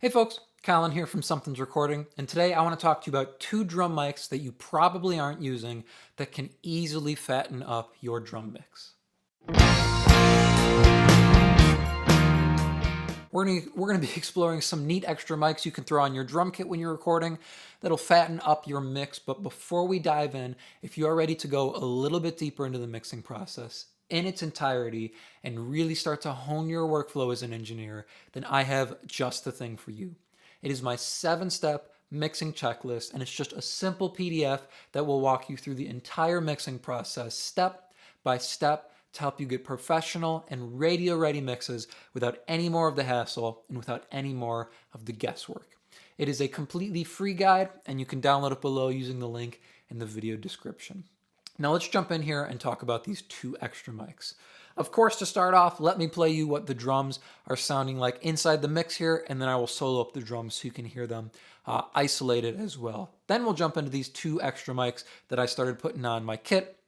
Hey folks, Colin here from Sumthins Recording, and today I want to talk to you about two drum mics that you probably aren't using that can easily fatten up your drum mix. We're gonna be exploring some neat extra mics you can throw on your drum kit when you're recording that'll fatten up your mix. But before we dive in, if you are ready to go a little bit deeper into the mixing process in its entirety and really start to hone your workflow as an engineer, then I have just the thing for you. It is my 7-step mixing checklist, and it's just a simple PDF that will walk you through the entire mixing process step by step to help you get professional and radio ready mixes without any more of the hassle and without any more of the guesswork. It is a completely free guide, and you can download it below using the link in the video description. Now let's jump in here and talk about these two extra mics. Of course, to start off, let me play you what the drums are sounding like inside the mix here, and then I will solo up the drums so you can hear them isolated as well. Then we'll jump into these two extra mics that I started putting on my kit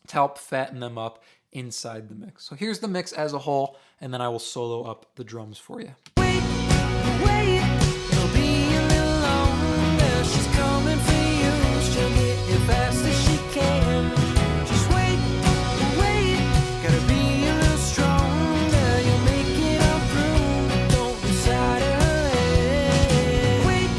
to help fatten them up inside the mix. So here's the mix as a whole, and then I will solo up the drums for you. Wait, it'll be a little longer. She's coming for you. She'll get here fast as she can. Just wait, gotta be a little stronger. You'll make it up through. Don't lose sight of her head. Wait.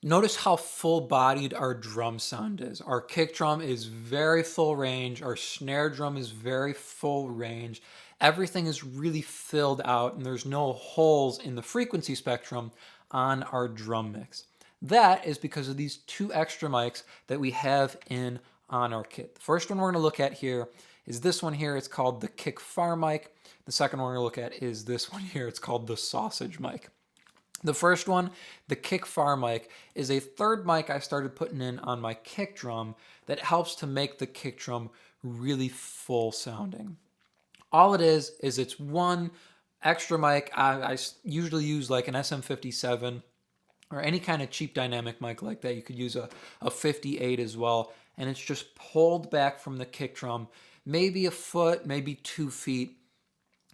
Notice how full-bodied our drum sound is. Our kick drum is very full range. Our snare drum is very full range. Everything is really filled out, and there's no holes in the frequency spectrum on our drum mix. That is because of these two extra mics that we have in on our kit. The first one we're going to look at here is this one here. It's called the Kick Far mic. The second one we're going to look at is this one here. It's called the Sausage mic. The first one, the Kick Far mic, is a third mic I started putting in on my kick drum that helps to make the kick drum really full sounding. All it is it's one extra mic. I usually use like an SM57 or any kind of cheap dynamic mic like that. You could use a 58 as well, and it's just pulled back from the kick drum, maybe a foot, maybe 2 feet.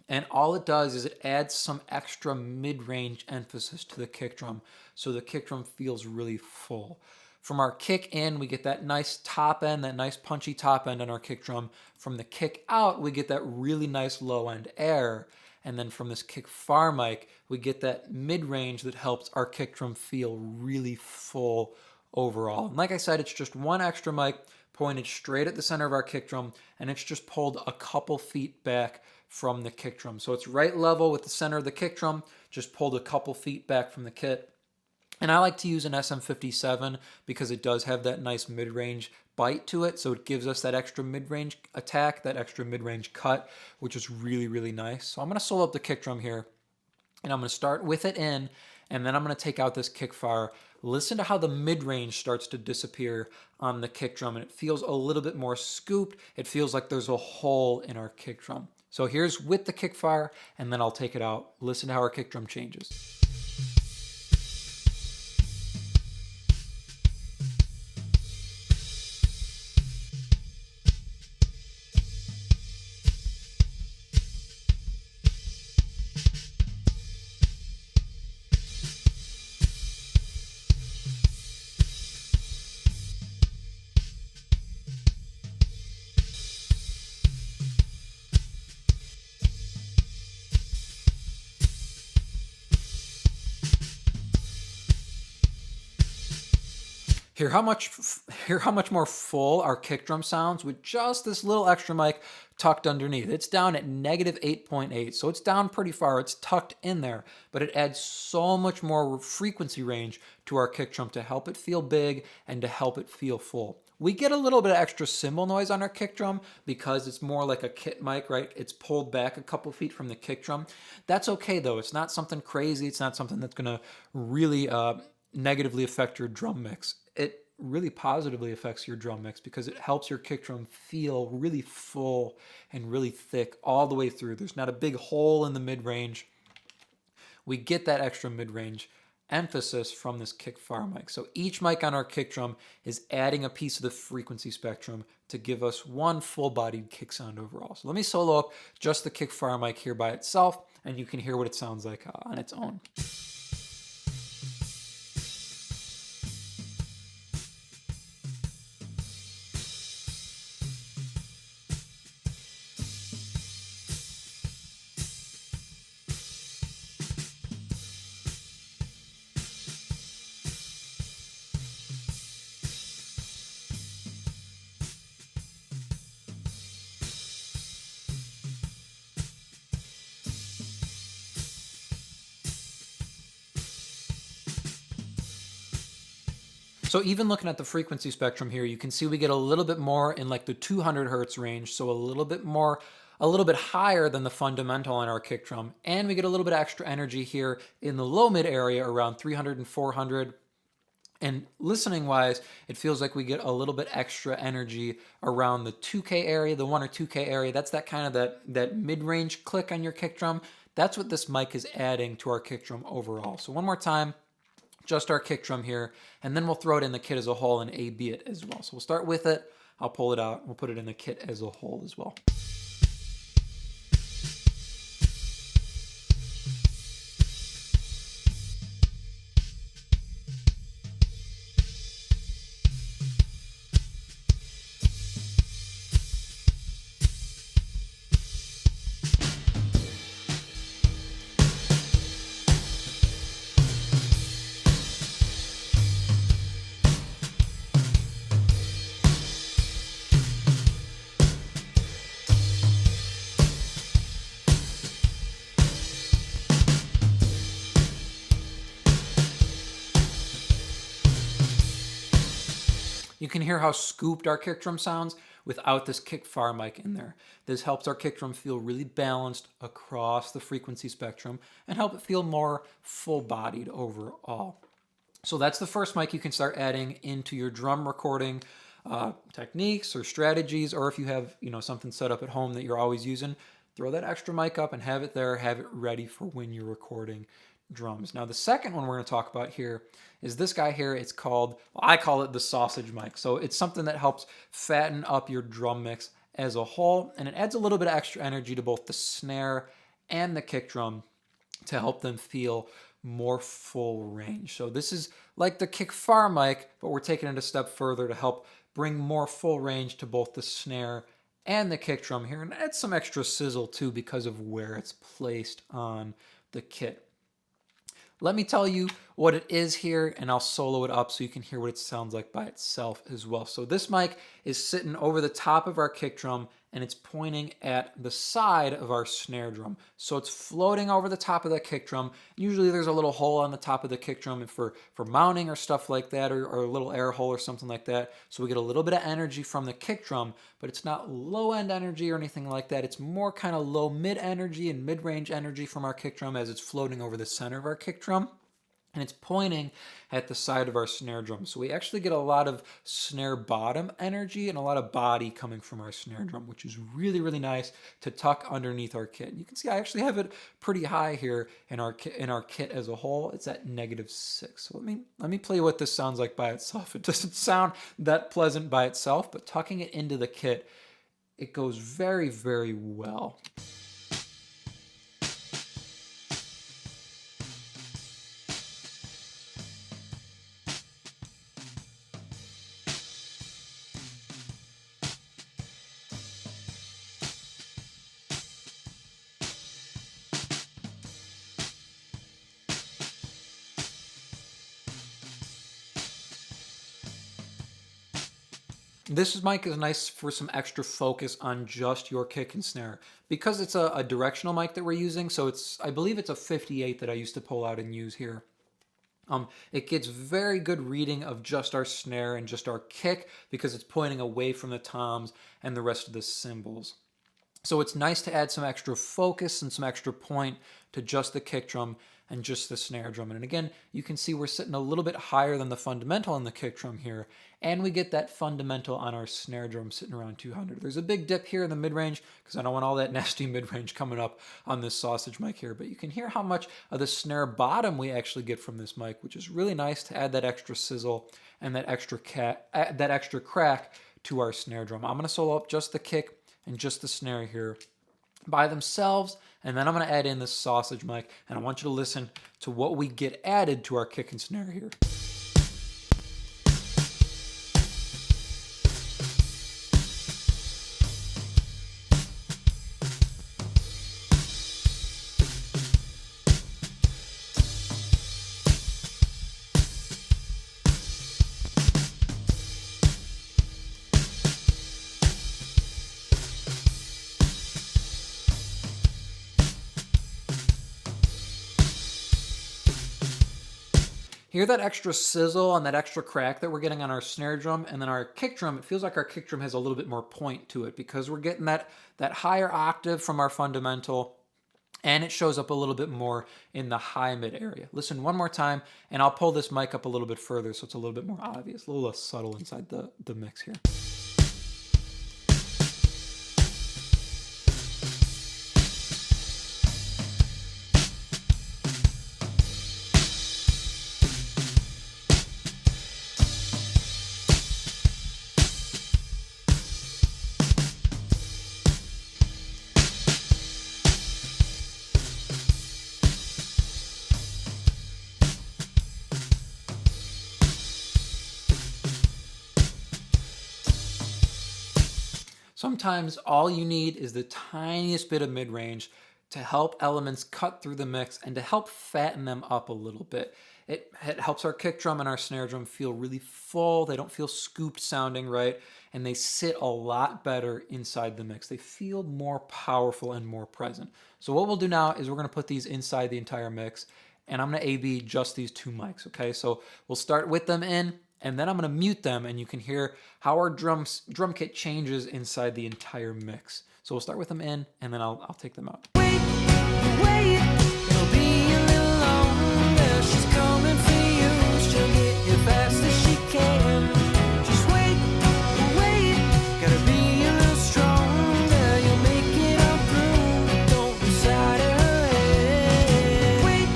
And all it does is it adds some extra mid-range emphasis to the kick drum, so the kick drum feels really full. From our kick in, we get that nice top end, that nice punchy top end on our kick drum. From the kick out, we get that really nice low end air. And then from this Kick Far mic, we get that mid-range that helps our kick drum feel really full overall. And like I said, it's just one extra mic pointed straight at the center of our kick drum, and it's just pulled a couple feet back from the kick drum. So it's right level with the center of the kick drum, just pulled a couple feet back from the kit. And I like to use an SM57 because it does have that nice mid-range bite to it. So it gives us that extra mid-range attack, that extra mid-range cut, which is really, really nice. So I'm going to solo up the kick drum here, and I'm going to start with it in, and then I'm going to take out this Kick Far. Listen to how the mid-range starts to disappear on the kick drum, and it feels a little bit more scooped. It feels like there's a hole in our kick drum. So here's with the Kick Far, and then I'll take it out. Listen to how our kick drum changes. Hear how much more full our kick drum sounds with just this little extra mic tucked underneath. It's down at -8.8, so it's down pretty far. It's tucked in there, but it adds so much more frequency range to our kick drum to help it feel big and to help it feel full. We get a little bit of extra cymbal noise on our kick drum because it's more like a kit mic, right? It's pulled back a couple feet from the kick drum. That's okay though. It's not something crazy. It's not something that's gonna really negatively affect your drum mix. It really positively affects your drum mix because it helps your kick drum feel really full and really thick all the way through. There's not a big hole in the mid-range. We get that extra mid-range emphasis from this kick far mic. So each mic on our kick drum is adding a piece of the frequency spectrum to give us one full-bodied kick sound overall. So let me solo up just the kick far mic here by itself, and you can hear what it sounds like on its own. So even looking at the frequency spectrum here, you can see we get a little bit more in like the 200 hertz range, so a little bit higher than the fundamental on our kick drum, and we get a little bit extra energy here in the low mid area around 300 and 400. And listening wise, it feels like we get a little bit extra energy around the 2K area, the 1 or 2K area. That's that kind of that mid-range click on your kick drum. That's what this mic is adding to our kick drum overall. So one more time, just our kick drum here, and then we'll throw it in the kit as a whole and A/B it as well. So we'll start with it, I'll pull it out, we'll put it in the kit as a whole as well. You can hear how scooped our kick drum sounds without this kick far mic in there. This helps our kick drum feel really balanced across the frequency spectrum and help it feel more full-bodied overall. So that's the first mic you can start adding into your drum recording techniques or strategies, or if you have something set up at home that you're always using, throw that extra mic up and have it there, have it ready for when you're recording drums. Now the second one we're going to talk about here is this guy here. It's called, I call it the sausage mic. So it's something that helps fatten up your drum mix as a whole, and it adds a little bit of extra energy to both the snare and the kick drum to help them feel more full range. So this is like the kick far mic, but we're taking it a step further to help bring more full range to both the snare and the kick drum here, and add some extra sizzle too because of where it's placed on the kit. Let me tell you what it is here, and I'll solo it up so you can hear what it sounds like by itself as well. So this mic is sitting over the top of our kick drum, and it's pointing at the side of our snare drum. So it's floating over the top of the kick drum. Usually there's a little hole on the top of the kick drum for mounting or stuff like that, or a little air hole or something like that. So we get a little bit of energy from the kick drum, but it's not low-end energy or anything like that. It's more kind of low-mid energy and mid-range energy from our kick drum as it's floating over the center of our kick drum. And it's pointing at the side of our snare drum. So we actually get a lot of snare bottom energy and a lot of body coming from our snare drum, which is really, really nice to tuck underneath our kit. You can see I actually have it pretty high here in our kit as a whole. It's at -6. So let me play what this sounds like by itself. It doesn't sound that pleasant by itself, but tucking it into the kit, it goes very, very well. This mic is nice for some extra focus on just your kick and snare. Because it's a directional mic that we're using, so I believe it's a 58 that I used to pull out and use here. It gets very good reading of just our snare and just our kick because it's pointing away from the toms and the rest of the cymbals. So it's nice to add some extra focus and some extra point to just the kick drum and just the snare drum. And again, you can see we're sitting a little bit higher than the fundamental on the kick drum here, and we get that fundamental on our snare drum sitting around 200. There's a big dip here in the mid-range because I don't want all that nasty mid-range coming up on this sausage mic here, but you can hear how much of the snare bottom we actually get from this mic, which is really nice to add that extra sizzle and that extra crack to our snare drum. I'm going to solo up just the kick and just the snare here by themselves, and then I'm going to add in this sausage mic, and I want you to listen to what we get added to our kick and snare here. Hear that extra sizzle and that extra crack that we're getting on our snare drum, and then our kick drum, it feels like our kick drum has a little bit more point to it because we're getting that higher octave from our fundamental, and it shows up a little bit more in the high mid area. Listen one more time, and I'll pull this mic up a little bit further so it's a little bit more obvious, a little less subtle inside the mix here. Sometimes all you need is the tiniest bit of mid-range to help elements cut through the mix and to help fatten them up a little bit. It helps our kick drum and our snare drum feel really full. They don't feel scooped sounding, right? And they sit a lot better inside the mix. They feel more powerful and more present. So what we'll do now is we're going to put these inside the entire mix, and I'm going to A/B just these two mics, okay? So we'll start with them in, and then I'm going to mute them, and you can hear how our drum kit changes inside the entire mix. So we'll start with them in, and then I'll take them out. Wait, it'll be a little longer. She's coming for you. She'll get here fast as she can. Just wait, gotta be a little stronger. You'll make it up through. Don't lose sight of her head. Wait,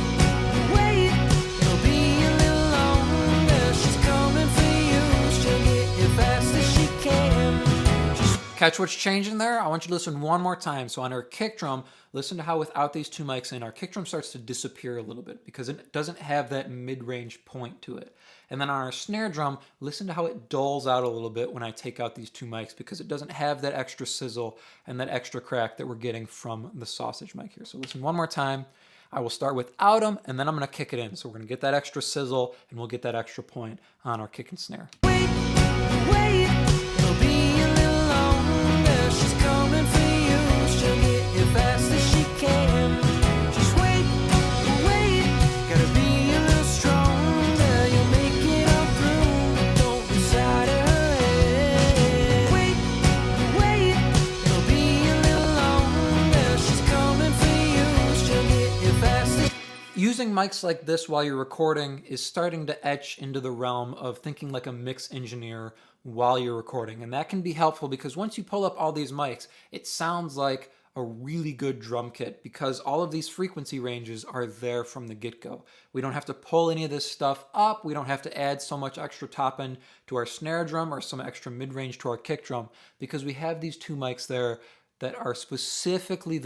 it'll be a little longer. She's coming for you. She'll get here fast as she can. Catch what's changing there? I want you to listen one more time. So on our kick drum, listen to how without these two mics in, our kick drum starts to disappear a little bit because it doesn't have that mid-range point to it. And then on our snare drum, listen to how it dulls out a little bit when I take out these two mics because it doesn't have that extra sizzle and that extra crack that we're getting from the sausage mic here. So listen one more time. I will start without them, and then I'm going to kick it in. So we're going to get that extra sizzle, and we'll get that extra point on our kick and snare. Wait, it'll be a little longer. She's coming for you. She'll get here fast as she can. Just wait, gotta be a little stronger. You'll make it up through. Don't lose sight of her head. Wait, it'll be a little longer. She's coming for you. She'll get here fast as Using mics like this while you're recording is starting to etch into the realm of thinking like a mix engineer while you're recording. And that can be helpful because once you pull up all these mics, it sounds like a really good drum kit because all of these frequency ranges are there from the get-go. We don't have to pull any of this stuff up. We don't have to add so much extra top end to our snare drum or some extra mid-range to our kick drum because we have these two mics there that are specifically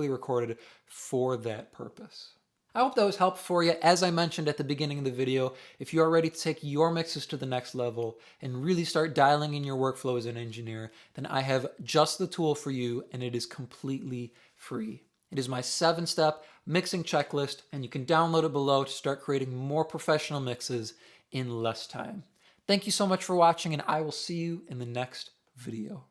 recorded for that purpose. I hope that was helpful for you. As I mentioned at the beginning of the video, if you are ready to take your mixes to the next level and really start dialing in your workflow as an engineer, then I have just the tool for you, and it is completely free. It is my 7-step mixing checklist, and you can download it below to start creating more professional mixes in less time. Thank you so much for watching, and I will see you in the next video.